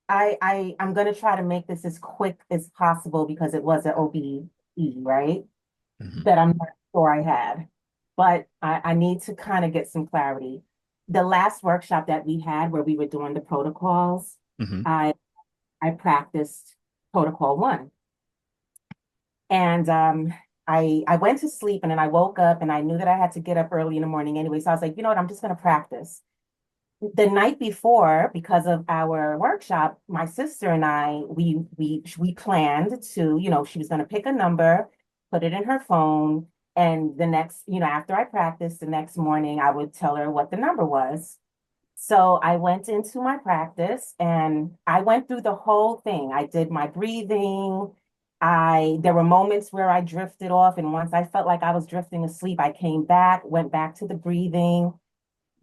I'm gonna try to make this as quick as possible because it was an OBE, right? Hmm. That I'm not sure I had. But I need to kind of get some clarity. The last workshop that we had where we were doing the protocols, Hmm. I I practiced protocol one. And I went to sleep and then I woke up and I knew that I had to get up early in the morning anyway. So I was like, you know what, I'm just gonna practice. The night before, because of our workshop, my sister and I, we planned to, she was going to pick a number, put it in her phone, and the next, after I practiced the next morning, I would tell her what the number was. So I went into my practice and I went through the whole thing. I did my breathing. There were moments where I drifted off, and once I felt like I was drifting asleep, I came back, went back to the breathing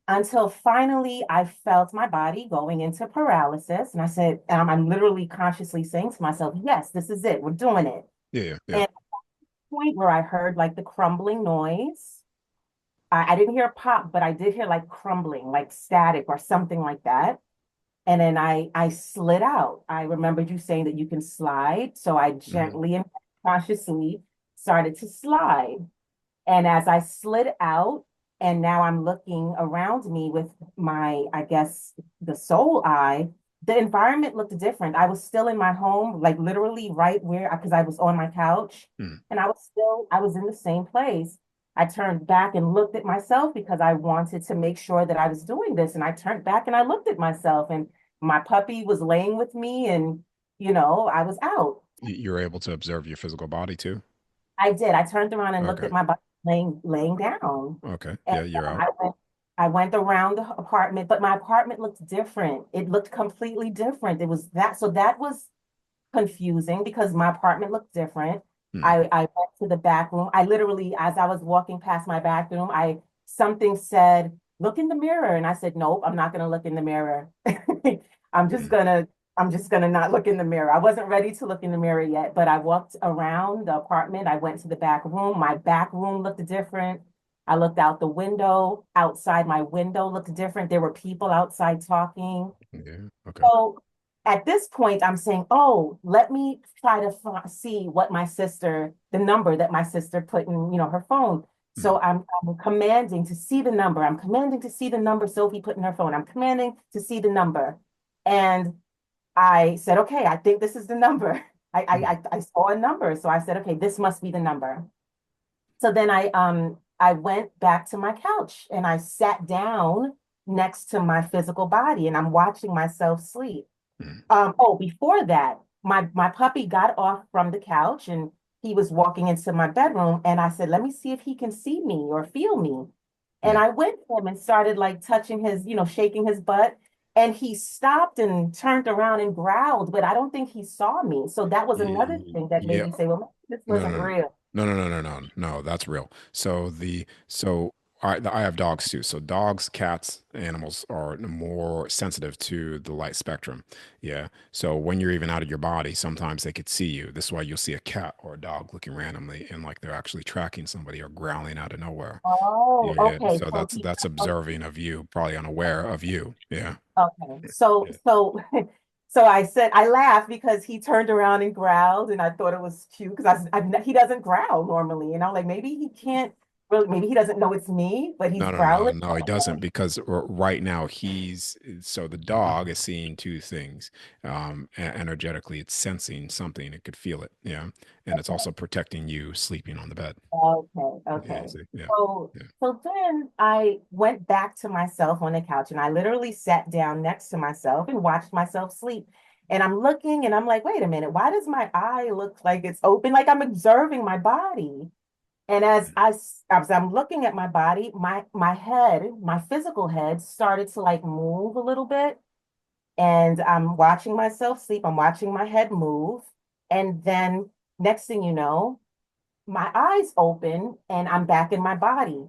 until finally I felt my body going into paralysis. And I said, I'm literally consciously saying to myself, yes, this is it. We're doing it. Yeah, yeah, yeah. And at the point where I heard like the crumbling noise, I didn't hear pop, but I did hear like crumbling, like static or something like that. And then I slid out. I remembered you saying that you can slide. So I Hmm. gently and consciously started to slide. And as I slid out, and now I'm looking around me with my, I guess, the soul eye, the environment looked different. I was still in my home, like literally right where, because I was on my couch Hmm. and I was in the same place. I turned back and looked at myself because I wanted to make sure that I was doing this. And I turned back and I looked at myself, and my puppy was laying with me, and, I was out. You're able to observe your physical body too? I did. I turned around and looked Okay. at my body laying down. Okay. And Yeah, you're out. I went around the apartment, but my apartment looked different. It looked completely different. It was that, so that was confusing because my apartment looked different. Hmm. I went to the back room. I literally, as I was walking past my bathroom, I something said, look in the mirror. And I said, nope, I'm not gonna look in the mirror. I'm just Hmm. gonna, I'm just gonna not look in the mirror. I wasn't ready to look in the mirror yet, but I walked around the apartment. I went to the back room. My back room looked different. I looked out the window. Outside my window looked different. There were people outside talking. Yeah. Okay. So at this point, I'm saying, oh, let me try to see what the number that my sister put in, her phone. Hmm. So I'm commanding to see the number. I'm commanding to see the number Sophie put in her phone. I'm commanding to see the number. And I said, okay, I think this is the number. Hmm. I saw a number. So I said, okay, this must be the number. So then I went back to my couch and I sat down next to my physical body and I'm watching myself sleep. Hmm. Before that, my puppy got off from the couch and he was walking into my bedroom, and I said, let me see if he can see me or feel me. And Hmm. I went to him and started like touching his, shaking his butt. And he stopped and turned around and growled, but I don't think he saw me. So that was another thing that made Yeah. me say, well, maybe this No, wasn't no, real. no, no, no, no, no, no, no. That's real. So I have dogs too. So dogs, cats, animals are more sensitive to the light spectrum. Yeah. So when you're even out of your body, sometimes they could see you. This is why you'll see a cat or a dog looking randomly and like they're actually tracking somebody or growling out of nowhere. Oh, Yeah, yeah. okay. So So that's observing of you, probably unaware of you. Yeah. okay. So, Yeah. so, so I said, I laughed because he turned around and growled, and I thought it was cute because he doesn't growl normally, and I'm like, maybe he can't really, maybe he doesn't know it's me, but he's No, no, no, growling. no, he doesn't because right now so the dog is seeing two things. Energetically, it's sensing something. It could feel it. Yeah. And it's also protecting you sleeping on the bed. Okay, Yeah. okay. See? Yeah. So, Yeah. so then I went back to myself on the couch, and I literally sat down next to myself and watched myself sleep. And I'm looking, and I'm like, wait a minute, why does my eye look like it's open? Like I'm observing my body. And as I'm looking at my body, my head, my physical head started to like move a little bit. And I'm watching myself sleep. I'm watching my head move. And then next thing you know, my eyes open and I'm back in my body.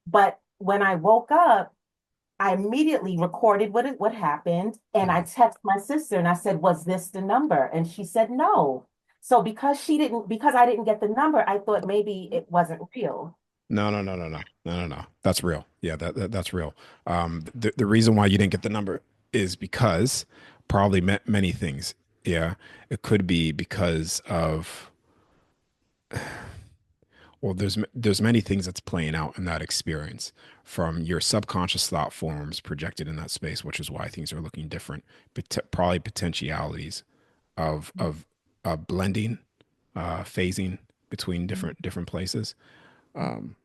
But when I woke up, I immediately recorded what happened, and I Mhm. texted my sister and I said, "Was this the number?" And she said no. So because I didn't get the number, I thought maybe it wasn't real. No, no, no, no, no, no, no, no. That's real. Yeah, that's real. The reason why you didn't get the number is because probably many things. Yeah, it could be because of well, there's many things that's playing out in that experience from your subconscious thought forms projected in that space, which is why things are looking different. Probably potentialities of blending, phasing between different places. Um,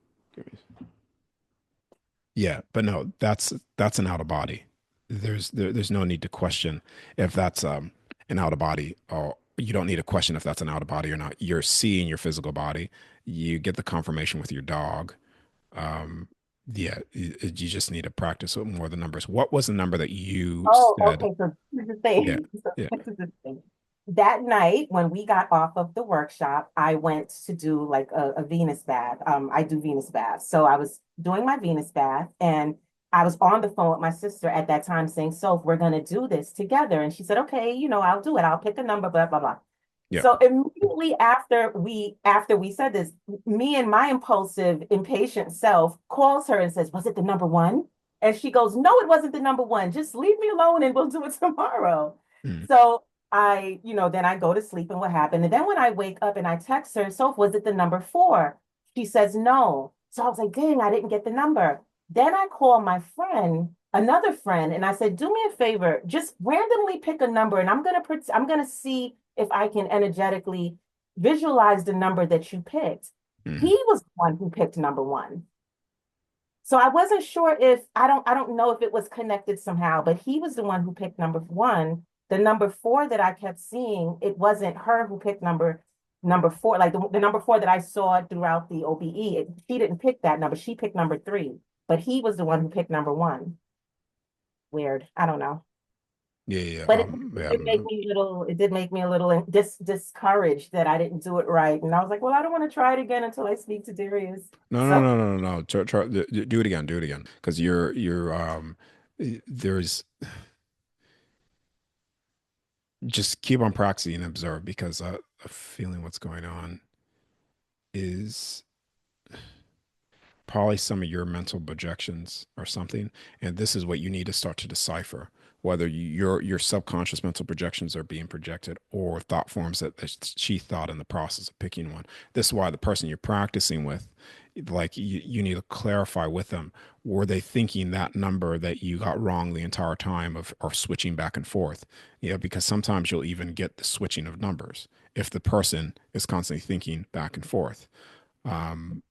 Yeah, but no, that's an out of body. There's no need to question if that's an out of body, or you don't need to question if that's an out of body or not. You're seeing your physical body. You get the confirmation with your dog. Um, yeah, you just need to practice with more of the numbers. What was the number that you Oh, said? okay. So this is the Yeah, thing. So yeah, this is the thing. That night when we got off of the workshop, I went to do like a Venus bath. I do Venus baths. So I was doing my Venus bath and I was on the phone with my sister at that time saying, "So we're gonna do this together." And she said, "Okay, I'll do it. I'll pick a number, blah, blah, blah." yeah. So immediately after we said this, me and my impulsive, impatient self calls her and says, "Was it the number one?" And she goes, "No, it wasn't the number one. Just leave me alone and we'll do it tomorrow." Mm, So then I go to sleep and what happened? And then when I wake up and I text her, "So was it the number four?" She says no. So I was like, dang, I didn't get the number. Then I call my friend, another friend, and I said, "Do me a favor, just randomly pick a number, and I'm gonna see if I can energetically visualize the number that you picked." He mm. was the one who picked number one. So I wasn't sure if I don't know if it was connected somehow, but he was the one who picked number one. The number four that I kept seeing, it wasn't her who picked number four, like the number four that I saw throughout the OBE. She didn't pick that number. She picked number three, but he was the one who picked number one. Weird. I don't know. Yeah, yeah, But it yeah. did make me a little, it did make me a little discouraged that I didn't do it right. And I was like, well, I don't want to try it again until I speak to Darius. No, no, So no, no, no, no. Do it again. Do it again. Because you're there's just keep on practicing and observe because a feeling what's going on is probably some of your mental projections or something. And this is what you need to start to decipher whether your subconscious mental projections are being projected or thought forms that she thought in the process of picking one. This is why the person you're practicing with, like you need to clarify with them, were they thinking that number that you got wrong the entire time of or switching back and forth? Yeah, because sometimes you'll even get the switching of numbers if the person is constantly thinking back and forth. Um,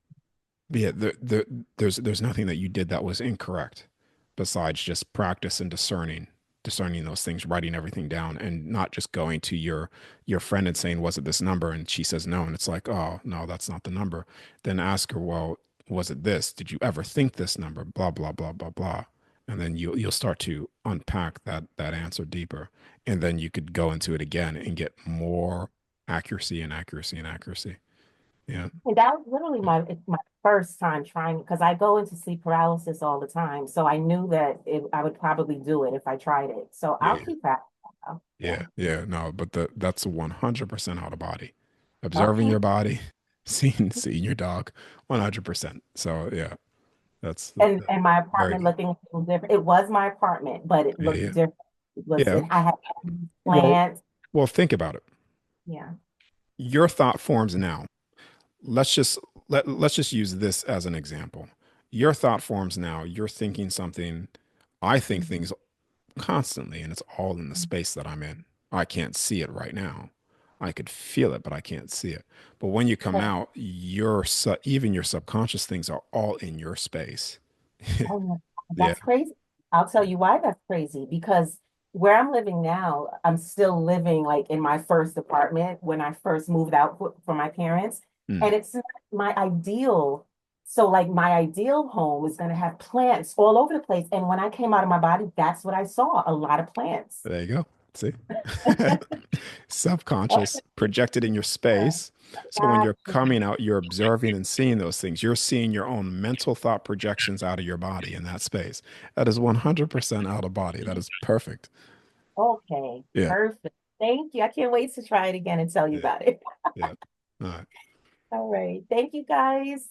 yeah, there's nothing that you did that was incorrect, besides just practice and discerning those things, writing everything down, and not just going to your friend and saying, "Was it this number?" And she says no, and it's like, "Oh no, that's not the number." Then ask her, "Well, was it this? Did you ever think this number?" Blah blah blah blah blah, and then you'll start to unpack that answer deeper, and then you could go into it again and get more accuracy and accuracy and accuracy. Yeah. and that was literally my first time trying because I go into sleep paralysis all the time. So I knew that I would probably do it if I tried it. So I'll Yeah. keep that. Yeah. Yeah, yeah, no, but that's 100% out of body. Observing Okay. your body, seeing your dog, 100%. So yeah, that's And my very apartment good. looking a little different. It was my apartment, but it Yeah, looked yeah, different. yeah. I had Well, plants. well, think about it. Yeah. Your thought forms now. Let's just let's just use this as an example. Your thought forms now. You're thinking something. I think Mhm. things constantly, and it's all in the space that I'm in. I can't see it right now. I could feel it, but I can't see it. But when you come out, even your subconscious things are all in your space. Oh, no, Yeah. that's crazy. I'll tell you why that's crazy. Because where I'm living now, I'm still living like in my first apartment when I first moved out from my parents. Mm. And it's not my ideal. So, like, my ideal home is going to have plants all over the place. And when I came out of my body, that's what I saw, a lot of plants. There you go. See? Subconscious projected in your Yeah, space. So when you're gotcha. coming out, you're observing and seeing those things. You're seeing your own mental thought projections out of your body in that space. That is 100% out of body. That is perfect. Okay, Yeah. perfect. Thank you. I can't wait to try it again and tell you Yeah. about it. Yeah. All right. All right. Thank you guys.